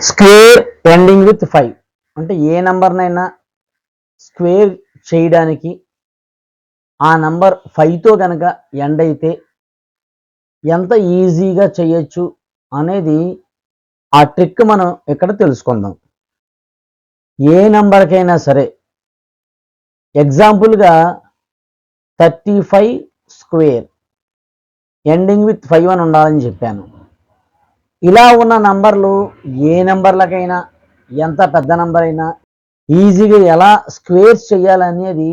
Square ending with 5 అంటే ఏ నంబర్నైనా square చేయడానికి ఆ నంబర్ 5తో కనుక ఎండ్ అయితే ఎంత ఈజీగా చేయొచ్చు అనేది ఆ ట్రిక్ మనం ఇక్కడ తెలుసుకుందాం. ఏ నంబర్కైనా సరే ఎగ్జాంపుల్గా 35 స్క్వేర్ ఎండింగ్ విత్ 5 అని ఉండాలని చెప్పాను. ఇలా ఉన్న నంబర్లు ఏ నంబర్లకైనా ఎంత పెద్ద నంబర్ అయినా ఈజీగా ఎలా స్క్వేర్స్ చేయాలనేది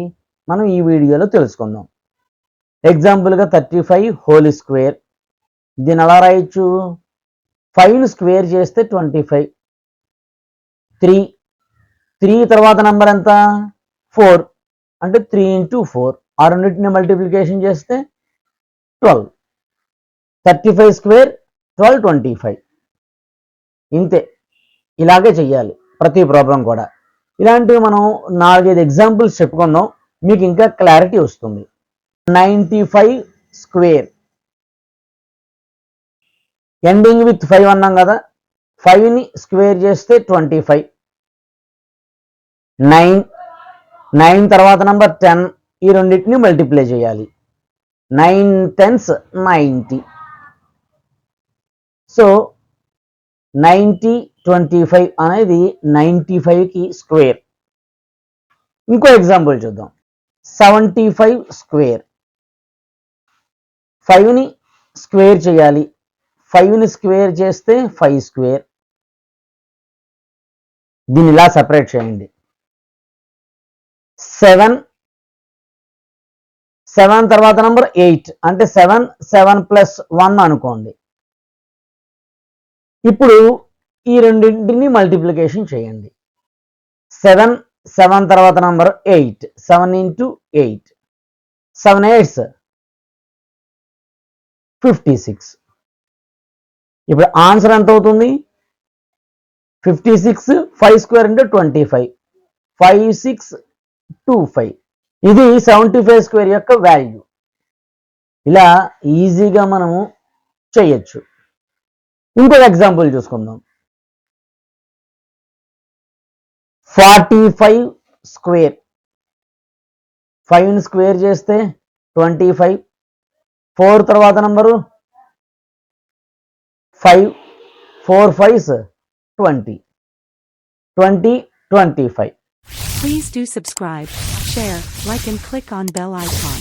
మనం ఈ వీడియోలో తెలుసుకుందాం. ఎగ్జాంపుల్గా 35 హోల్ స్క్వేర్, దీన్ని ఎలా రాయొచ్చు? 5ని స్క్వేర్ చేస్తే 25, 3 తర్వాత నంబర్ ఎంత? 4 అంటే 3 into 4, ఆ రెండింటిని మల్టిప్లికేషన్ చేస్తే 12, 35 స్క్వేర్ 12, 25. ఇంతే, ఇలాగే చెయ్యాలి ప్రతి ప్రాబ్లం కూడా. ఇలాంటివి మనం 4-5 ఎగ్జాంపుల్స్ చెప్పుకుందాం, మీకు ఇంకా క్లారిటీ వస్తుంది. 95 స్క్వేర్ ఎండింగ్ విత్ 5 అన్నాం కదా, 5ని స్క్వేర్ చేస్తే 25, 9 తర్వాత నంబర్ 10, ఈ రెండింటిని మల్టిప్లై చేయాలి. 9 10s 90. సో 90, 25 అనేది 95కి స్క్వేర్. ఇంకో ఎగ్జాంపుల్ చూద్దాం. 75 స్క్వేర్, 5ని స్క్వేర్ చేయాలి, 5ని స్క్వేర్ చేస్తే 5 స్క్వేర్. దీన్ని ఇలా సెపరేట్ చేయండి. 7 తర్వాత నంబర్ 8 అంటే 7 ప్లస్ 1 అనుకోండి. ఇప్పుడు ఈ రెండింటిని మల్టిప్లికేషన్ చేయండి. 7 తర్వాత నంబర్ 8, 7 into 8, 7 8s 56. ఇప్పుడు ఆన్సర్ ఎంత అవుతుంది? 56. 5 స్క్వేర్ అంటే 25, 5 6 25. ఇది 75 స్క్వేర్ యొక్క వాల్యూ. ఇలా ఈజీగా మనము చేయొచ్చు. ఇంకొక ఎగ్జాంపుల్ చూసుకుందాం. 45 స్క్వేర్, 5ని స్క్వేర్ చేస్తే 25, 4 తర్వాత number 5, 4 5s 20, 25. Please do subscribe, share, like and click on bell icon.